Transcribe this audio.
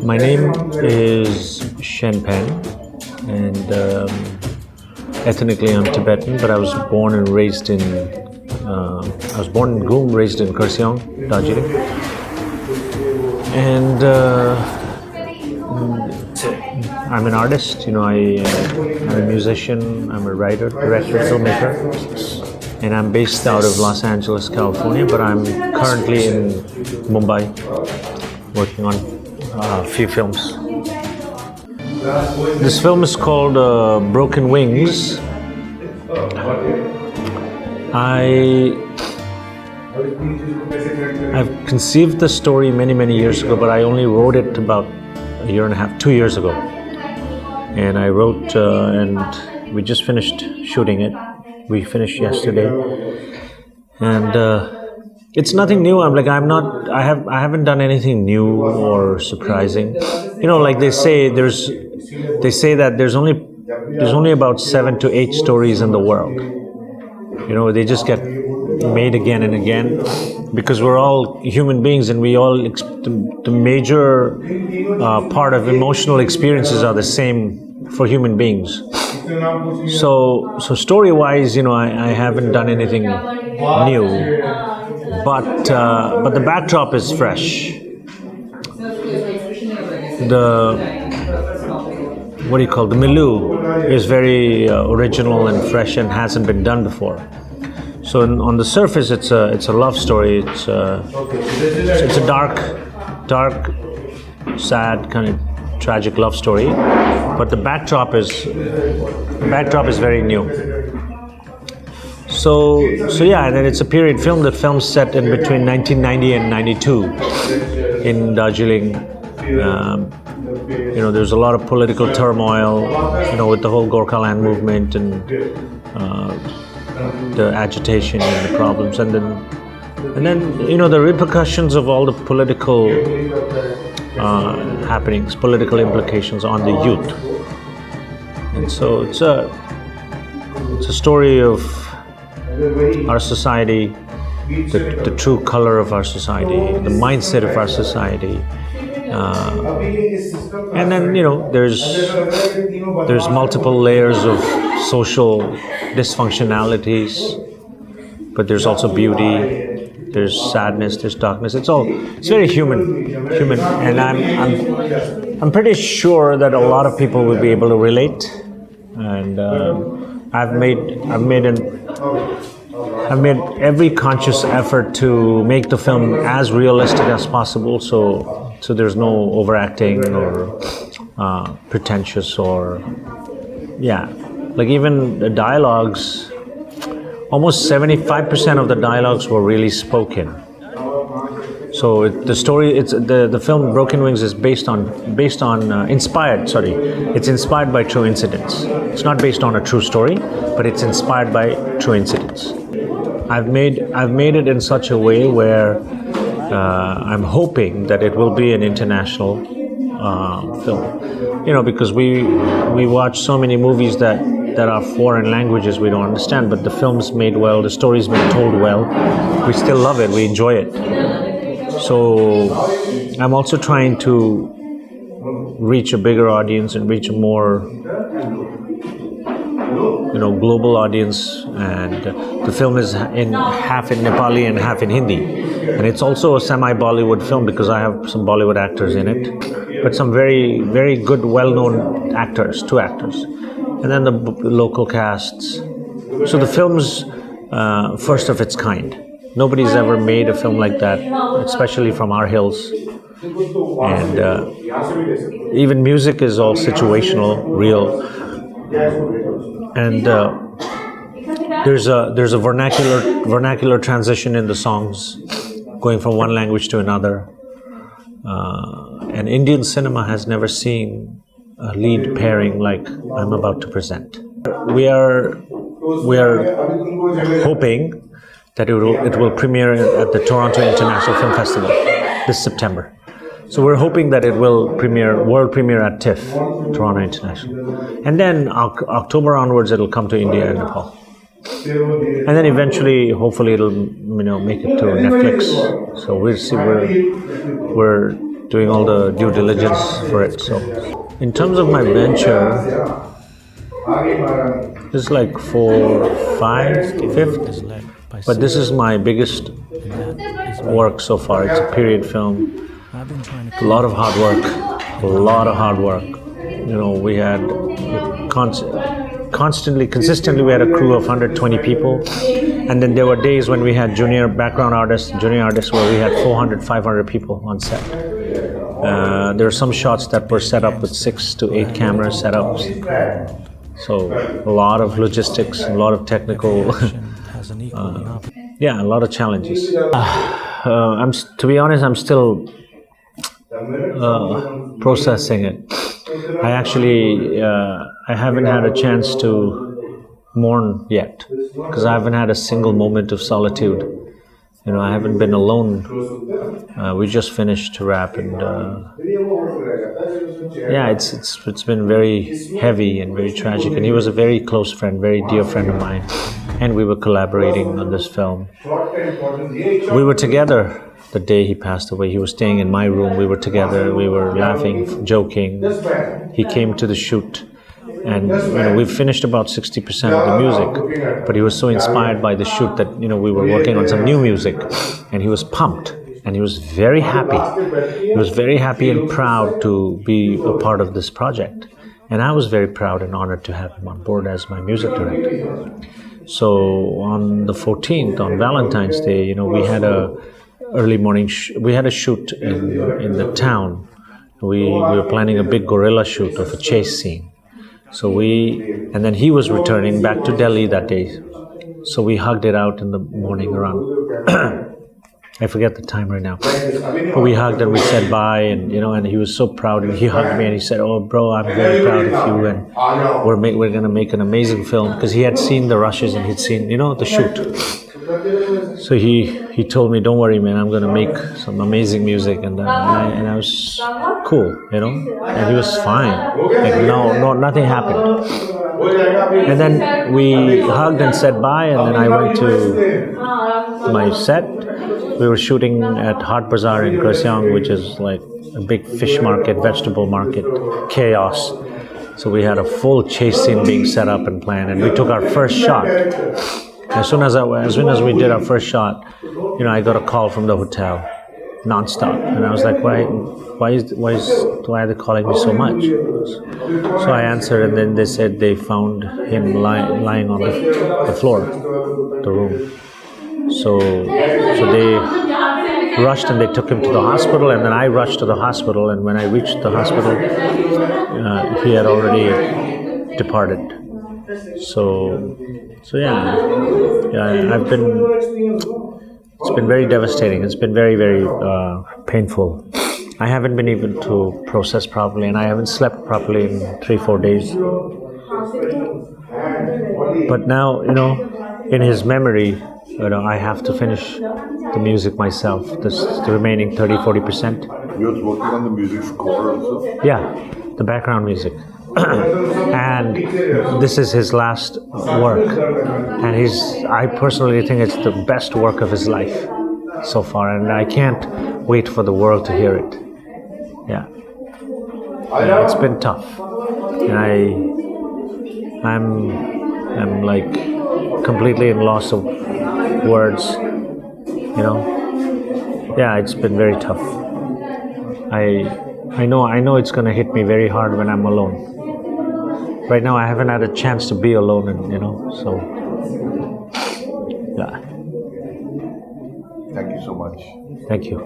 My name is Shennpenn, and ethnically I'm Tibetan, but I was born and raised in groomed, raised in Kurseong, Darjeeling, and I'm an artist. I'm a musician. I'm a writer, director, filmmaker, and I'm based out of Los Angeles, California. But I'm currently in Mumbai, working on a few films. This film is called Broken Wings. I've conceived the story many years ago, but I only wrote it about a year and a half, 2 years ago. And I wrote, and we just finished shooting it. We finished yesterday, and it's nothing new. I haven't done anything new or surprising. Like they say that there's only about 7 to 8 stories in the world. They just get made again and again because we're all human beings, and we all the major part of emotional experiences are the same for human beings. So story-wise, I haven't done anything new, but the backdrop is fresh. The milieu is very original and fresh and hasn't been done before. So on the surface, it's a love story. It's a dark, sad, kind of tragic love story. But the backdrop is very new. So yeah, and then it's a period film. The film's set in between 1990 and 92 in Darjeeling. There's a lot of political turmoil, with the whole Gorkhaland movement and the agitation and the problems, and then the repercussions of all the political happenings, political implications on the youth. And so it's a story of our society, the true color of our society, the mindset of our society. And then there's multiple layers of social dysfunctionalities, but there's also beauty, there's sadness, there's darkness. It's very human, and I'm pretty sure that a lot of people will be able to relate. And I've made every conscious effort to make the film as realistic as possible, so there's no overacting or pretentious or like even the dialogues. Almost 75% of the dialogues were really spoken. So the story, the film Broken Wings is inspired. It's inspired by true incidents. It's not based on a true story, but it's inspired by true incidents. I've made it in such a way where I'm hoping that it will be an international film. Because we watch so many movies that are foreign languages we don't understand, but the film's made well, the story's been told well. We still love it, we enjoy it. So I'm also trying to reach a bigger audience and reach a more global audience, and the film is half in Nepali and half in Hindi, and it's also a semi-Bollywood film because I have some Bollywood actors in it, but some very, very good, well-known actors, 2 actors, and then the local casts. So the film's first of its kind. Nobody's ever made a film like that, especially from our hills. And even music is all situational, real. And there's a vernacular transition in the songs, going from one language to another. And Indian cinema has never seen a lead pairing like I'm about to present. We are hoping that it will premiere at the Toronto International Film Festival this September. So we're hoping that it will world premiere at TIFF, Toronto International. And then October onwards, it'll come to India and Nepal. And then eventually, hopefully, it'll make it to Netflix. So we'll see. We're doing all the due diligence for it. So, in terms of my venture, this is like fifth, but this is my biggest work so far. It's a period film. A lot of hard work. A lot of hard work. We had consistently we had a crew of 120 people, and then there were days when we had junior artists where we had 400, 500 people on set. There are some shots that were set up with 6 to 8 camera setups. So a lot of logistics, a lot of technical, a lot of challenges. To be honest, I'm still processing it. I haven't had a chance to mourn yet, because I haven't had a single moment of solitude. I haven't been alone. We just finished to wrap, and it's been very heavy and very tragic. And he was a very close friend, very dear friend of mine, and we were collaborating on this film. We were together the day he passed away. He was staying in my room. We were together. We were laughing, joking. He came to the shoot. And we finished about 60% of the music, but he was so inspired by the shoot that we were working on some new music, and he was pumped, and he was very happy. He was very happy and proud to be a part of this project, and I was very proud and honored to have him on board as my music director. So on the 14th, on Valentine's Day, we had a early morning. We had a shoot in the town. We were planning a big gorilla shoot of a chase scene. And then he was returning back to Delhi that day. So we hugged it out in the morning around, I forget the time right now. But we hugged and we said bye, and and he was so proud, and he hugged me and he said, "Oh, bro, I'm very proud of you, and we're going to make an amazing film," because he had seen the rushes and he'd seen, the shoot. So he told me, "Don't worry, man, I'm going to make some amazing music," and I was cool, and he was fine. Like nothing happened. And then we hugged and said bye, and then I went to my set. We were shooting at Hart Bazaar in Kurseong, which is like a big fish market, vegetable market, chaos. So we had a full chase scene being set up and planned, and we took our first shot. As soon as we did our first shot, I got a call from the hotel, nonstop, and I was like, why are they calling me so much? So I answered, and then they said they found him lying on the floor, the room. So they rushed and they took him to the hospital, and then I rushed to the hospital, and when I reached the hospital, he had already departed. So it's been very devastating. It's been very, very painful. I haven't been able to process properly, and I haven't slept properly in 3-4 days. But now, in his memory, I have to finish the music myself, the remaining 30-40%. You're working on the music score also? Yeah, the background music. And this is his last work, and I personally think it's the best work of his life so far, and I can't wait for the world to hear it. Yeah, it's been tough, and I'm like completely in loss of words. It's been very tough. I know it's going to hit me very hard when I'm alone. Right now, I haven't had a chance to be alone, and so yeah. Thank you so much. Thank you.